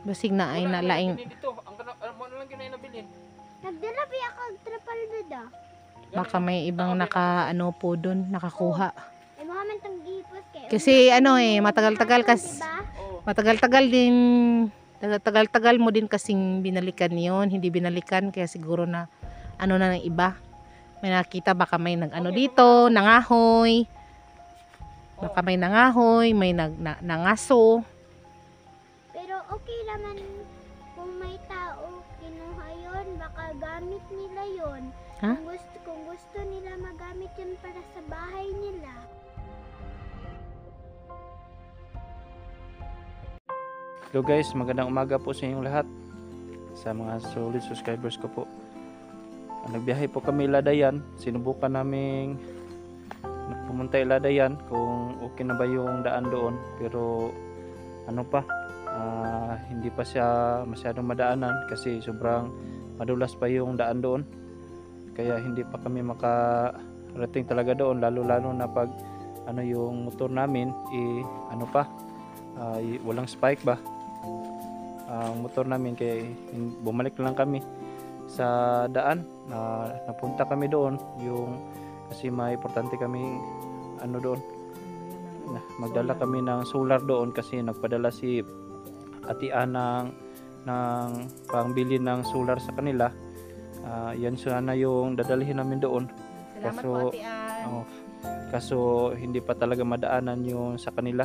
Basig na ay nalaing. Dito, ang mo na lang ginay nabilin. Nagdala pa ako trapal beda. Baka may ibang naka ano po doon, nakakuha. Ay mga mantang gipos kayo. Kasi ano matagal-tagal matagal-tagal din tagal-tagal mo din kasing binalikan yon, hindi binalikan kaya siguro na ano na ng iba. May nakita baka may nag-ano dito, nangahoy. Baka may nangahoy, may nangaso. Pero okay naman kung may tao kinuha yun, baka gamit nila yun. Ha? Kung gusto nila magamit yun para sa bahay nila. Hello guys, magandang umaga po sa inyong lahat. Sa mga solid subscribers ko po. Nagbiyahe po kami Ladayan. Sinubukan naming pumunta Ladayan kung okay na ba yung daan doon. Pero ano pa, hindi pa siya masyadong madaanan kasi sobrang madulas pa yung daan doon. Kaya hindi pa kami makarating talaga doon, lalo na pag ano yung motor namin ano pa, walang spike ba ang motor namin, kaya bumalik na lang kami sa daan. Napunta kami doon yung kasi may importante kami ano doon, magdala kami ng solar doon kasi nagpadala si Ate Anang ng pangbili ng solar sa kanila. Yan sana yung dadalhin namin doon. Salamat Kaso, po Ate Ann. Kaso hindi pa talaga madaanan yung sa kanila.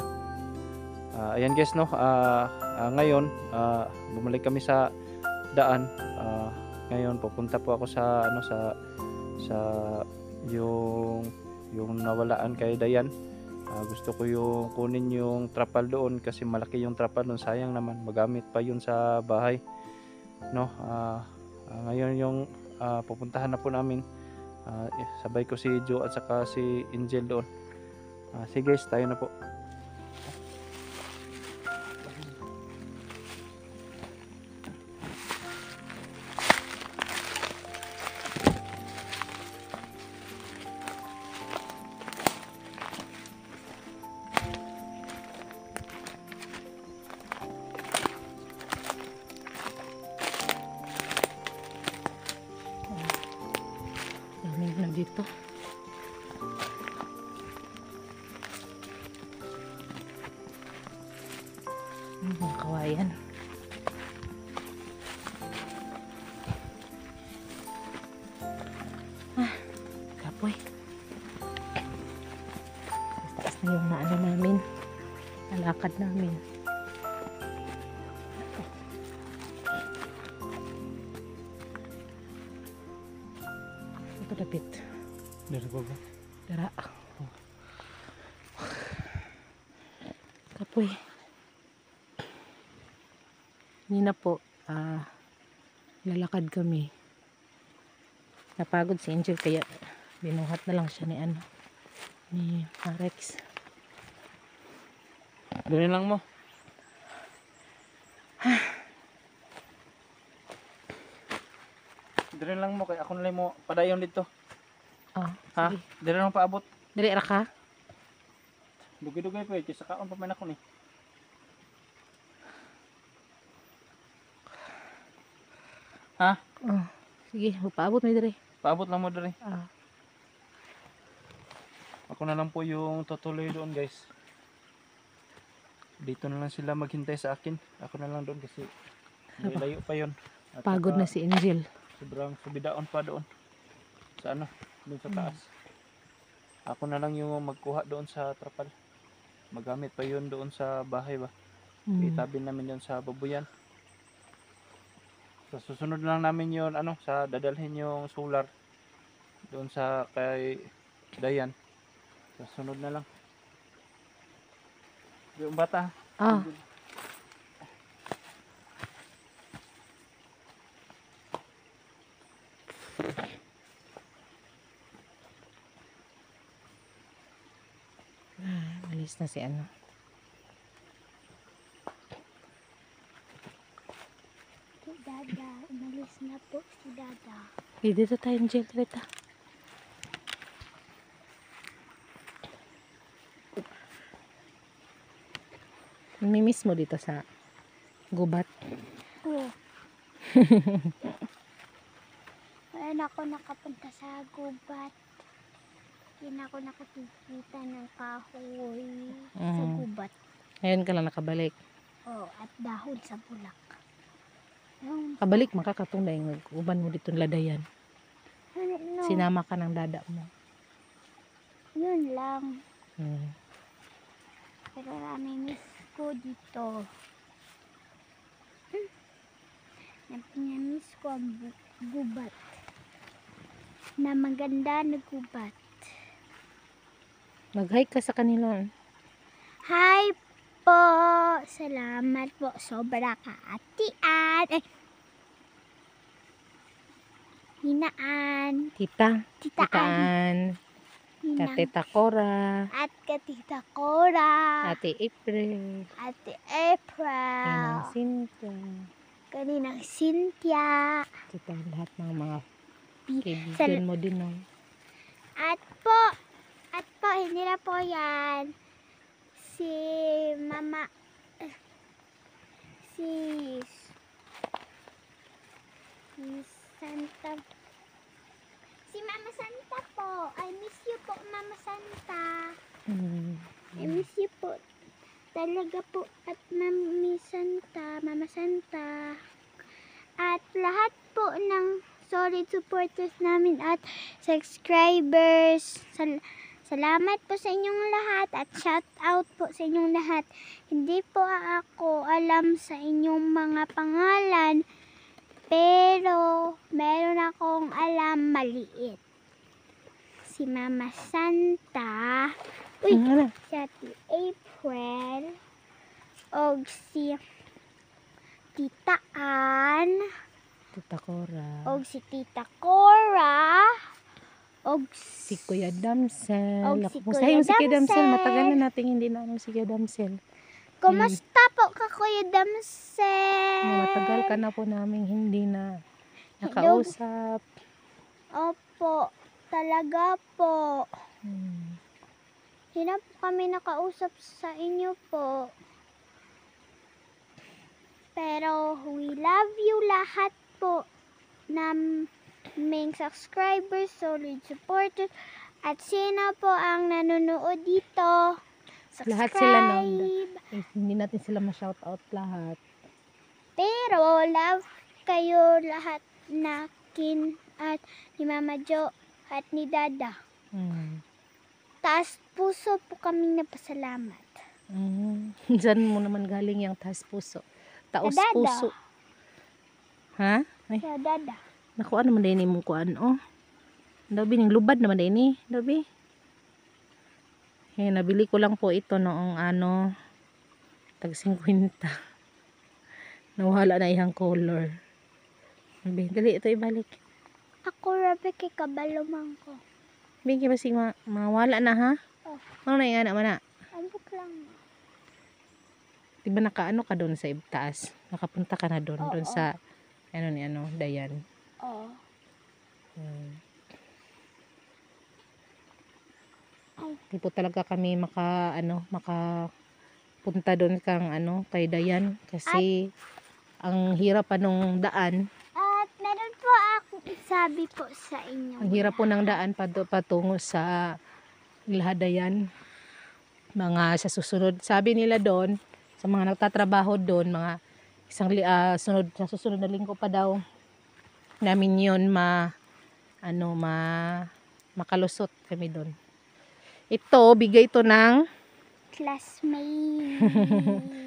Ayan guys, no, ngayon bumalik kami sa daan. Ngayon pupunta po ako sa ano sa yung nawalaan kay Dayan. Gusto ko yung kunin yung trapal doon kasi malaki yung trapal doon, sayang naman magamit pa yun sa bahay, no. Ngayon yung pupuntahan na po namin, sabay ko si Joe at saka si Angel doon. Sige guys, tayo na po. Daming na dito. Mga kawayan. Kapoy. Taas na yung naano namin. Nalakad namin. Ito dapit. Dito po ba? Dara. Kapoy. Hindi na po. Lalakad kami. Napagod si Angel kaya binuhat na lang siya ni Rex. Dali lang mo. Dali lang mo, kaya ako nalay mo padayon dito. Oh, Ha? sige. Dali lang paabot. Dali ra ka. Dugay-dugay po, kaysa kaon pa man ako ni. Ha? Oh, sige, paabot mo diri. Paabot lang mo dali. Ah, Ako na lang po yung tutuloy doon guys. Dito na lang sila maghintay sa akin. Ako na lang doon kasi layo pa yun. At pagod saka na si Angel. sobrang subidaon pa doon. Sa ano? Doon sa taas. Ako na lang yung magkuha doon sa trapal. Magamit pa yun doon sa bahay ba. Itabi namin yun sa babuyan. So, susunod lang namin yun sa dadalhin yung solar doon sa kay Dayan. Susunod na lang. Yung bata. Ah, alis na si ano. Si Dada, umalis na po si Dada. Dito tayo Angel, dito. Namimiss mo dito sa Gubat. Oh. Wala na ako nakapunta sa gubat. Hindi na ako nakakita ng kahoy sa Mm. gubat. Ngayon ka lang nakabalik. Oh, at dahon sa bulak. Yung, Kabalik makakatong na yung uban mo dito ladayan. no, Sinama ka ng dada mo. yun lang. Hmm. Pero nami-miss ko dito. Nami-miss ko ang gubat. Na maganda na gubat. Mag-hi ka sa kanila. Hi po! Salamat po. Sobra ka atian. Hinaan. Tita. Titaan. Titaan. Hinang. Tita Cora. At katita Cora. Ate April. Ate April. Inang Cynthia. Kaninang Cynthia. Kita lahat ng mga Sal- kaibigan mo din. No? At po, hindi na po yan. Si Mama, si Santa, si Mama Santa po. I miss you po, Mama Santa. Hmm. I miss you po. Talaga po. At Mami Santa, Mama Santa. At lahat po ng solid supporters namin at subscribers. Salamat po sa inyong lahat at shout out po sa inyong lahat. Hindi po ako alam sa inyong mga pangalan, pero meron akong alam maliit. Si Mama Santa, Ano? si Ate April, o si Tita Ann, Tita Cora. o si Tita Cora, o Si Kuya Damsel. Og si Kumusta Kuya yung si Kuya Damsel? Damsel. Matagal na natin hindi na si Kuya Damsel. Kumusta po ka, Kuya Damsel? Matagal ka na po namin hindi na nakausap. Opo, talaga po. Hmm. Hindi na po kami nakausap sa inyo po. Pero we love you lahat po na may subscribers, solid supporters, at sino po ang nanonood dito. Subscribe. Lahat sila hindi natin sila ma-shoutout lahat. Pero love kayo lahat na kin at ni Mama Jo at ni Dada. Hmm. Taas puso po kami napasalamat. Hmm. Diyan mo naman galing yung taas puso. Taos Dada. puso. Ha? Ay, Sa Dada. nakuha naman din mong kuan. Oh. Dabi, ning lubad naman din eh. Dabi. Eh, nabili ko lang po ito noong tag 50. Nawala na ihang color. Sabi, dali ito ibalik. Ako rabi kay kabalumang ko. Bigyan ba si mawala na ha? Oh. Ano na yung anak na? Ambot lang. Diba nakaano ka doon sa taas? Nakapunta ka na doon. Oo. Doon sa Dayan. Oo. Ay. Di po talaga kami makapunta doon kay Dayan kasi ang hirap pa nung daan. At meron po ako sabi po sa inyo. Ang hirap po ng daan patungo sa Dayan. Mga sa susunod, sabi nila doon, sa mga nagtatrabaho doon, mga susunod na linggo pa daw namin yun makalusot kami doon. Ito, bigay ito ng Classmate.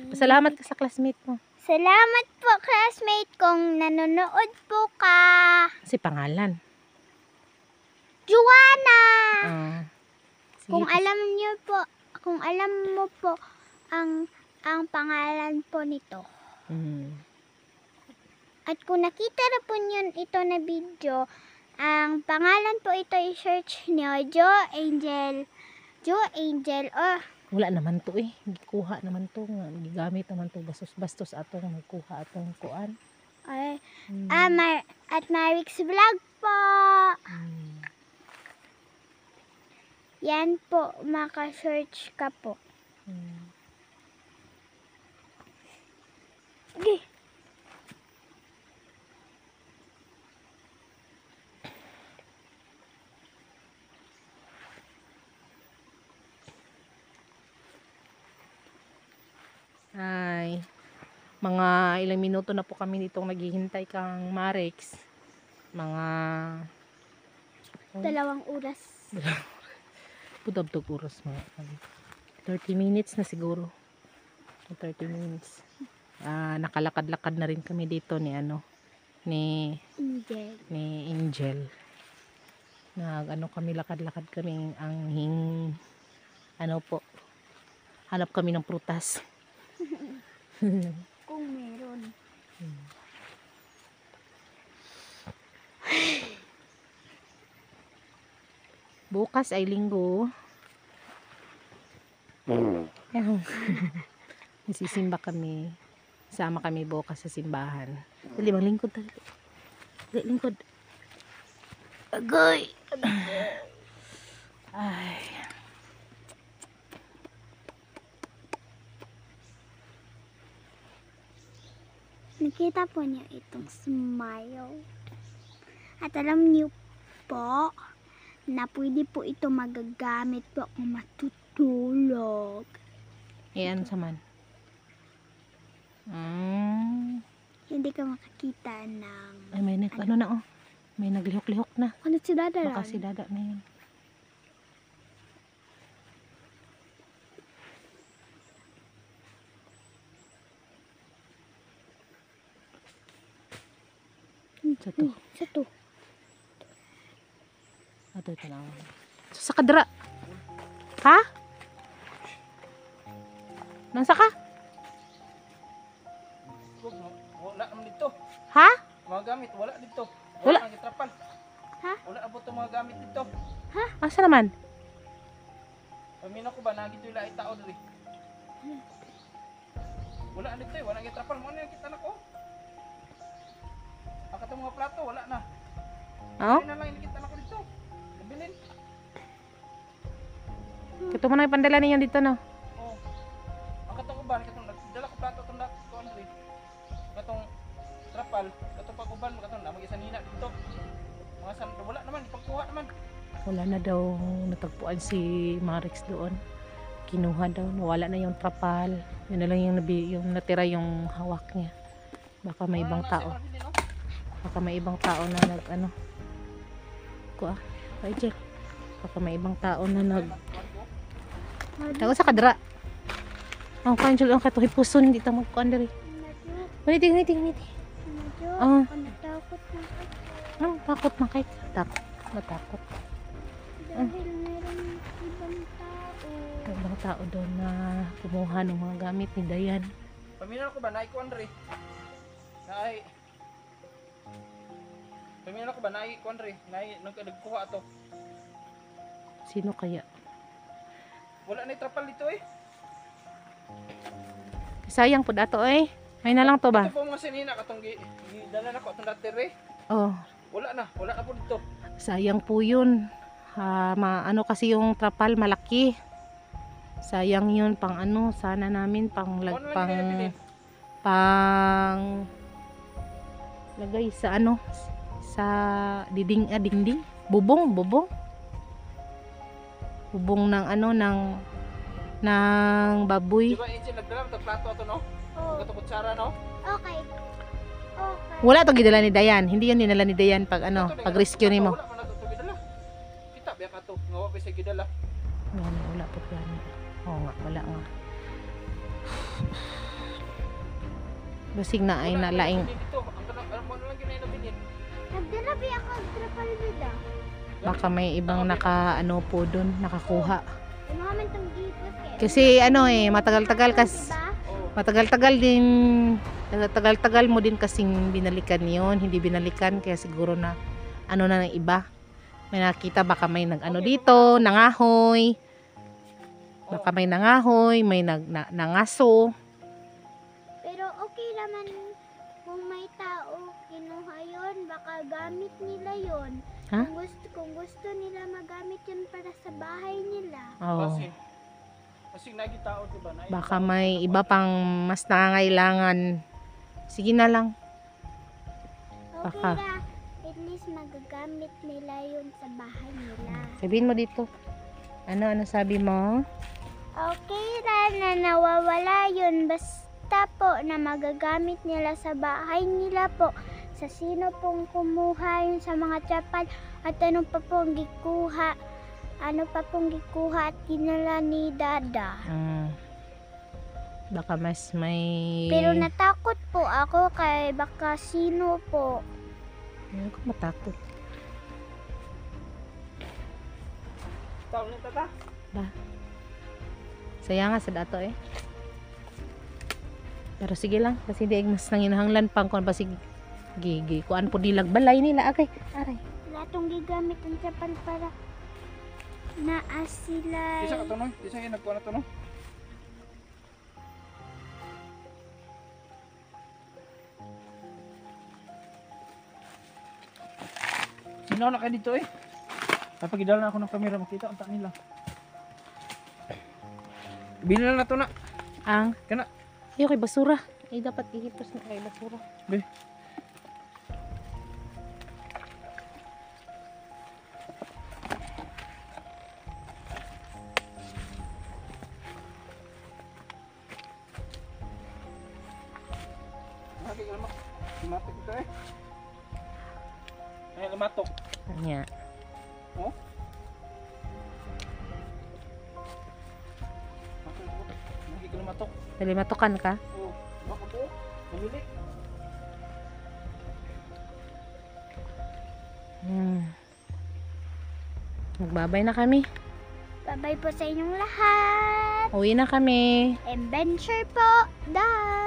pasalamat ka sa classmate mo. Salamat po, classmate, kung nanonood po ka. Kasi pangalan. Juana! Sige, Kung alam mo po ang pangalan po nito. At kung nakita na po niyo ito na video, ang pangalan po ito i-search niyo, Joe Angel, wala naman to eh. Gikuha naman to. Gigamit naman to. Bastos atong magkuha atong kuan. at Marix Vlog po. Yan po, maka-search ka po. Okay. Mga ilang minuto na po kami ditong naghihintay kang Marex. Mga 2 oras. pudabdog oras mga 30 minutes na siguro. 30 minutes. Nakalakad-lakad na rin kami dito ni ni Angel. Kami lakad-lakad kami hanap kami ng prutas. Kung meron. Bukas ay linggo. Nasisimba kami. Sama kami bukas sa simbahan. Dali, maglingkod tayo. Dali, lingkod. Agoy! Ay. Nakita po niyo itong smile. At alam niyo po na pwede po ito magagamit po kung matutulog. Ayan saman. Hindi ka makakita ng... Ay, may may naglihok-lihok na. Ano si Dada Baka si Dada na yun. Sa to. Sa to. Ito lang. Sa kadra. Ha? Nasa ka? Wala naman dito. Ha? Mga gamit, wala dito. Wala. Nang gitrapal. Ha? Wala abot ang mga gamit dito. Asa naman? Pamina ko ba, nagito yung lahat tao dali. Wala dito wala gitrapal. Mo na kita na ko. Ang katong mga plato, wala na. Oh? Hindi na lang nakita na ko dito. Nabilin. Kito mo na ipandala ninyo dito no. Oh. Ang katong uban, katong dala ko plato itong dati ko Andre. Katong trapal, katong pag-uban, katong na mag-isa nina dito. Mga san, wala naman, ipagkuha naman. Wala na daw natagpuan si Marex doon. Kinuha daw, nawala na yung trapal. Yun na lang yung natira yung hawak niya. Baka may ibang tao. Baka may ibang tao na Baka may ibang tao na Tago sa kadra. Ang kanjul ang katoy puson dito magkuan diri. Niti. Ah. Natakot na ako. Takot man kay. Matakot. Dahil meron ibang tao. May ibang tao doon na kumuha ng mga gamit ni Dayan. Pamina ko ba, naay ko Andre? Pamina ko ba, naay ko Andre? Nagkuha ato. Sino kaya? Wala na yung trapal dito eh. Sayang po dato eh. May na lang to ba? Ito po mga sinina katong dala na ko itong datire. Oh, Wala na po dito. sayang po yun. Kasi yung trapal malaki. Sayang yun pang sana namin pang lagay sa sa dingding, bubong ng baboy. Di ba Angel, nagdala mo plato ato no? Oh, Ito kutsara no? okay. Wala to gidala ni Dayan. Hindi yun dinala ni Dayan pag pag rescue nimo. Wala man nato to gidala. Kita biya ka to. Ngawa pa sa gidala. Wala po yan. Oo nga, wala nga. Basig na ay nalaing. Dito, ang kanang mo na lang ginay na binin. Nagdala biya ka trapal bida. Baka may ibang po doon, nakakuha. Yung mga mantong gipos Kasi matagal-tagal mo din kasing binalikan yon, hindi binalikan kaya siguro na na ng iba. May nakita baka may dito, nangahoy. Baka may nangahoy, may nangaso. Pero okay naman kung may tao kinuha yun, baka gamit nila yun. Ha? Kung gusto nila magamit yun para sa bahay nila. Oh. Kasi nagitao diba na. Baka may iba pang mas nangangailangan. Sige na lang. Okay Baka. na, at least magagamit nila yun sa bahay nila. Sabihin mo dito. Ano sabi mo? Okay na nawawala yun, kita po na magagamit nila sa bahay nila po. Sa sino pong kumuha yun sa mga trapal at ano pa pong gikuha. Ano pa pong gikuha at kinala ni Dada. Baka mas may... Pero natakot po ako kay baka sino po. Hindi ko matakot. Tao ni tata. Ba? Saya nga sa dato eh. Pero sige lang. Kasi di mas nanginahanglan pang kung basig gigi. Kuan po dilag balay nila. Okay. Aray. Latong gigamit ang trapal para naa sila. Isa ka to no? Isa yung nagkuha na to no? Sino na kayo dito eh? Napagidala na ako ng camera, makita ang nila. Bilhin na to na. Ang? Kana. Ayaw kay basura. Ay dapat ihipos na kay basura. Be. Lumatok ito eh. Ay, lumatok. Anya. Oh? Lagi ka lumatok. Dali matukan ka. Oh, baka po. Pumili. Magbabay na kami. Bye-bye po sa inyong lahat. Uwi na kami. Adventure po. Bye.